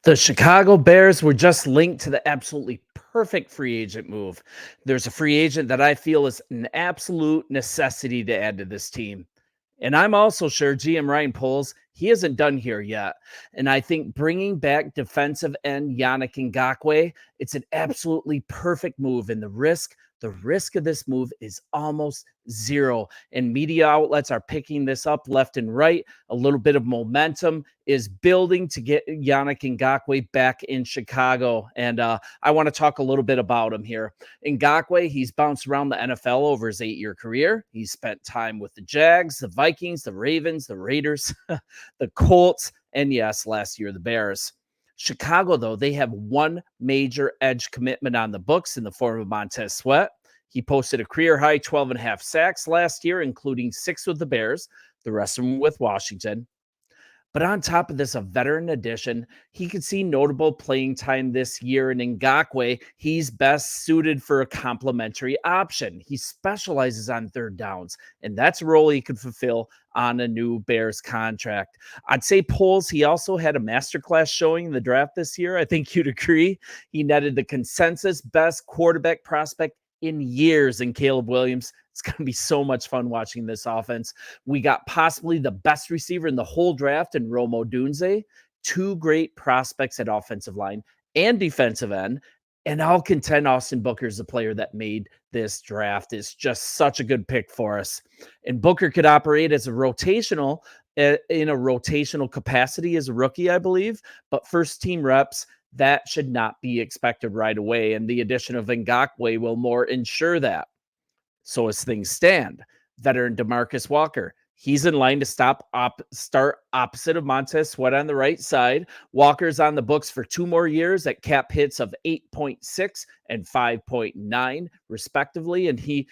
The Chicago Bears were just linked to the absolutely perfect free agent move. There's a free agent that I feel is an absolute necessity to add to this team. And I'm also sure GM Ryan Poles, he isn't done here yet. And I think bringing back defensive end Yannick Ngakwe, it's an absolutely perfect move. And the risk of this move is almost zero. And media outlets are picking this up left and right. A little bit of momentum is building to get Yannick Ngakwe back in Chicago. And I want to talk a little bit about him here. Ngakwe, he's bounced around the NFL over his 8-year career. He's spent time with the Jags, the Vikings, the Ravens, the Raiders, the Colts, and yes, last year, the Bears. Chicago, though, they have one major edge commitment on the books in the form of Montez Sweat. He posted a career high 12 and a half sacks last year, including 6 with the Bears, the rest of them with Washington. But on top of this, a veteran addition, he could see notable playing time this year in Ngakwe. He's best suited for a complementary option. He specializes on third downs, and that's a role he could fulfill on a new Bears contract. I'd say Poles, he also had a masterclass showing in the draft this year. I think you'd agree. He netted the consensus best quarterback prospect in years in Caleb Williams. It's going to be so much fun watching this offense. We got possibly the best receiver in the whole draft in Rome Odunze, 2 great prospects at offensive line and defensive end. And I'll contend Austin Booker is the player that made this draft. It's just such a good pick for us. And Booker could operate as a rotational, in a rotational capacity as a rookie, I believe. But first team reps, that should not be expected right away. And the addition of Ngakwe will more ensure that. So as things stand, veteran DeMarcus Walker, he's in line to start opposite of Montez Sweat on the right side. Walker's on the books for 2 more years at cap hits of 8.6 and 5.9 respectively. And he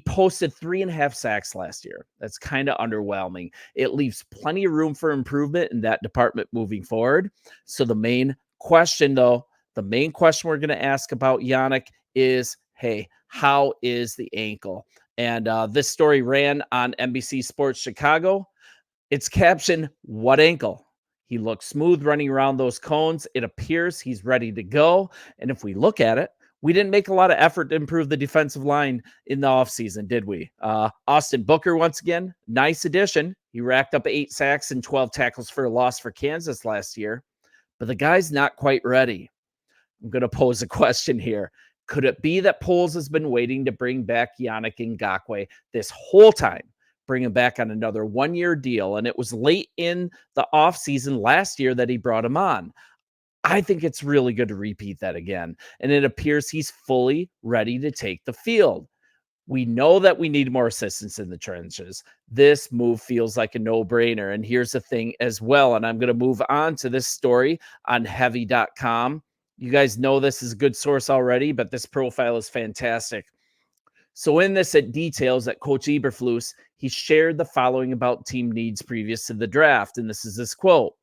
posted 3.5 sacks last year. That's kind of underwhelming. It leaves plenty of room for improvement in that department moving forward. So the main question we're going to ask about Yannick is, hey, how is the ankle? And this story ran on NBC Sports Chicago. It's captioned, "What ankle?" He looks smooth running around those cones. It appears he's ready to go. And if we look at it, we didn't make a lot of effort to improve the defensive line in the offseason, did we? Austin Booker, once again, nice addition. He racked up 8 sacks and 12 tackles for a loss for Kansas last year. But the guy's not quite ready. I'm going to pose a question here. Could it be that Poles has been waiting to bring back Yannick Ngakwe this whole time, bring him back on another 1-year deal? And it was late in the offseason last year that he brought him on. I think it's really good to repeat that again. And it appears he's fully ready to take the field. We know that we need more assistance in the trenches. This move feels like a no-brainer. And here's the thing as well, and I'm going to move on to this story on heavy.com. You guys know this is a good source already, but this profile is fantastic. So in this, it details that Coach Eberflus, he shared the following about team needs previous to the draft. And this is this quote: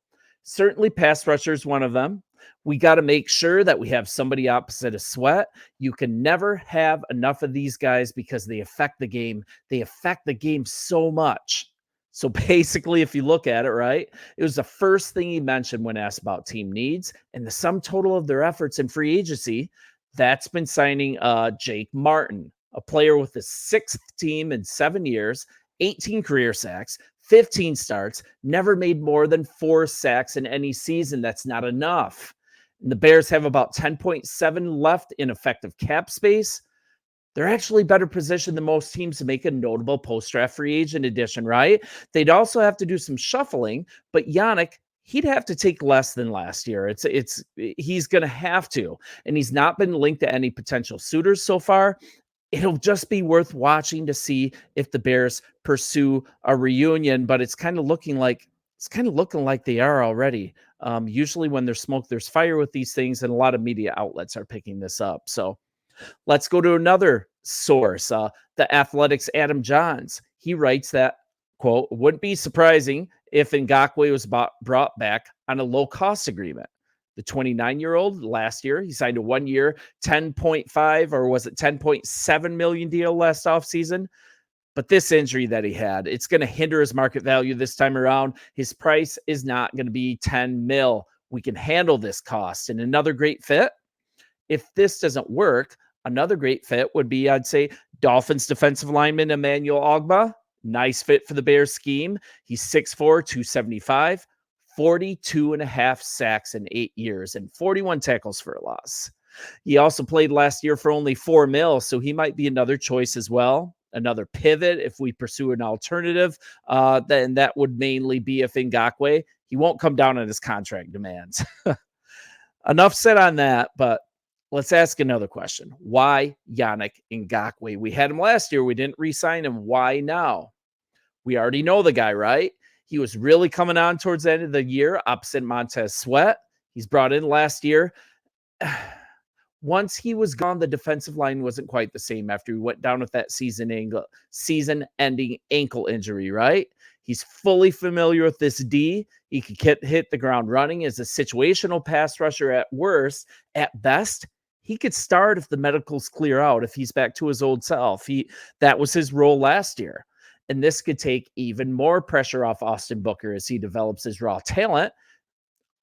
"Certainly pass rusher is one of them. We got to make sure that we have somebody opposite of Sweat. You can never have enough of these guys because they affect the game. They affect the game so much." So basically, if you look at it, right, it was the first thing he mentioned when asked about team needs, and the sum total of their efforts in free agency, that's been signing Jake Martin, a player with the 6th team in 7 years, 18 career sacks, 15 starts, never made more than 4 sacks in any season. That's not enough. And the Bears have about 10.7 left in effective cap space. They're actually better positioned than most teams to make a notable post-draft free agent addition, right? They'd also have to do some shuffling, but Yannick, he'd have to take less than last year. He's going to have to, and he's not been linked to any potential suitors so far. It'll just be worth watching to see if the Bears pursue a reunion, but it's kind of looking like they are already. Usually when there's smoke, there's fire with these things, and a lot of media outlets are picking this up. So let's go to another source, the Athletic's Adam Johns. He writes that, quote, "Wouldn't be surprising if Ngakwe was brought back on a low-cost agreement." The 29-year-old last year, he signed a 1-year, 10.5 or was it 10.7 million deal last offseason. But this injury that he had, it's going to hinder his market value this time around. His price is not going to be 10 mil. We can handle this cost. And another great fit, if this doesn't work, another great fit would be, I'd say, Dolphins defensive lineman Emmanuel Ogba. Nice fit for the Bears scheme. He's 6'4, 275, 42 and a half sacks in 8 years, and 41 tackles for a loss. He also played last year for only $4 million, so he might be another choice as well. Another pivot if we pursue an alternative, then that would mainly be if Ngakoue. He won't come down on his contract demands. Enough said on that, but let's ask another question. Why Yannick Ngakoue? We had him last year. We didn't re-sign him. Why now? We already know the guy, right? He was really coming on towards the end of the year, opposite Montez Sweat. He's brought in last year. Once he was gone, the defensive line wasn't quite the same after he went down with that season-ending ankle injury, right? He's fully familiar with this D. He could hit the ground running as a situational pass rusher at worst. At best, he could start if the medicals clear out, if he's back to his old self. That was his role last year. And this could take even more pressure off Austin Booker as he develops his raw talent.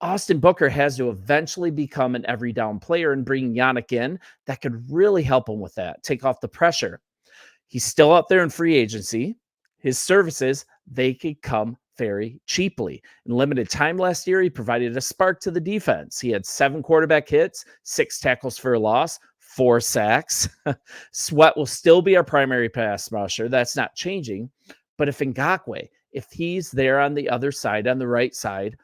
Austin Booker has to eventually become an every down player, and bringing Yannick in, that could really help him with that, take off the pressure. He's still out there in free agency. His services, they could come very cheaply. In limited time last year, he provided a spark to the defense. He had 7 quarterback hits, 6 tackles for a loss, 4 sacks. Sweat will still be our primary pass rusher. That's not changing. But if Ngakoue, if he's there on the other side, on the right side,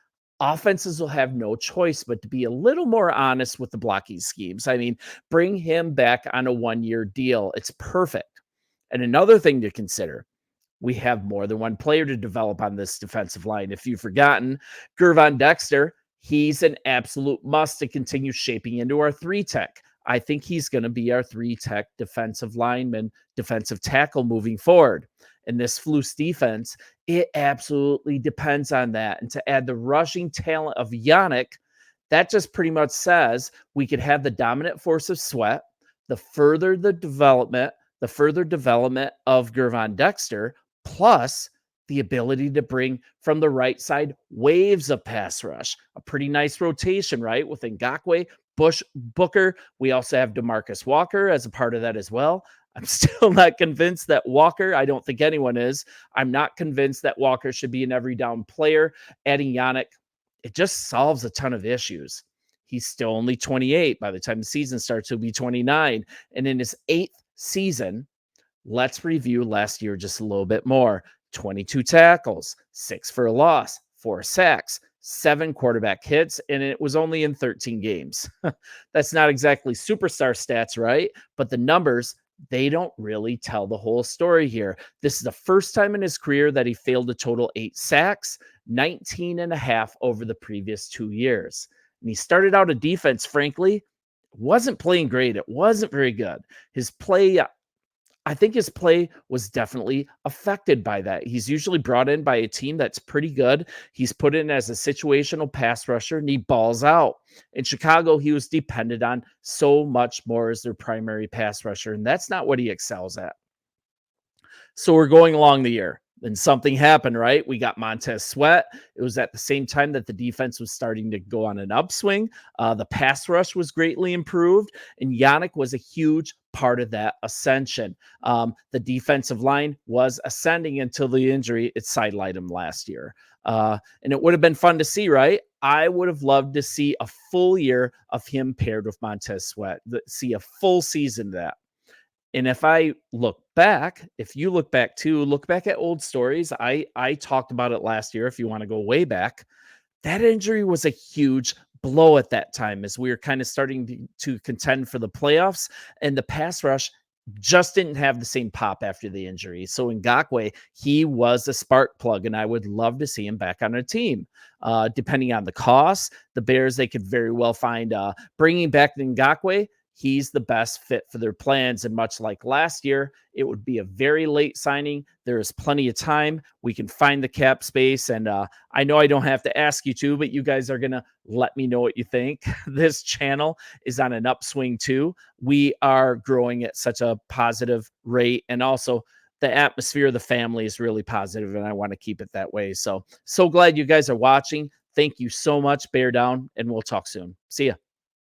offenses will have no choice but to be a little more honest with the blocking schemes. I mean, bring him back on a 1-year deal. It's perfect. And another thing to consider, we have more than one player to develop on this defensive line. If you've forgotten, Gervon Dexter, he's an absolute must to continue shaping into our 3-tech. I think he's going to be our 3-tech defensive lineman, defensive tackle moving forward. And this Flus defense, it absolutely depends on that. And to add the rushing talent of Yannick, that just pretty much says we could have the dominant force of Sweat, the further development of Gervon Dexter, plus the ability to bring from the right side waves of pass rush. A pretty nice rotation, right? With Ngakoue, Booker. We also have DeMarcus Walker as a part of that as well. I'm still not convinced that Walker, I don't think anyone is. I'm not convinced that Walker should be an every down player. Adding Yannick, it just solves a ton of issues. He's still only 28. By the time the season starts, he'll be 29. And in his 8th season, let's review last year just a little bit more. 22 tackles, 6 for a loss, 4 sacks, 7 quarterback hits, and it was only in 13 games. That's not exactly superstar stats, right? But the numbers, they don't really tell the whole story here. This is the first time in his career that he failed a total 8 sacks, 19 and a half over the previous 2 years. And he started out a defense, frankly, wasn't playing great. It wasn't very good. I think his play was definitely affected by that. He's usually brought in by a team that's pretty good. He's put in as a situational pass rusher and he balls out. In Chicago, he was dependent on so much more as their primary pass rusher, and that's not what he excels at. So we're going along the year. Then something happened, right? We got Montez Sweat. It was at the same time that the defense was starting to go on an upswing. The pass rush was greatly improved, and Yannick was a huge part of that ascension. The defensive line was ascending until the injury. It sidelined him last year. And it would have been fun to see, right? I would have loved to see a full year of him paired with Montez Sweat, see a full season of that. And if you look back at old stories. I talked about it last year. If you want to go way back, that injury was a huge blow at that time as we were kind of starting to contend for the playoffs, and the pass rush just didn't have the same pop after the injury. So Ngakoue, he was a spark plug, and I would love to see him back on a team. Depending on the cost, the Bears, they could very well find bringing back Ngakoue. He's the best fit for their plans. And much like last year, it would be a very late signing. There is plenty of time. We can find the cap space. And I know I don't have to ask you to, but you guys are going to let me know what you think. This channel is on an upswing too. We are growing at such a positive rate. And also the atmosphere of the family is really positive, and I want to keep it that way. So glad you guys are watching. Thank you so much. Bear down, and we'll talk soon. See ya.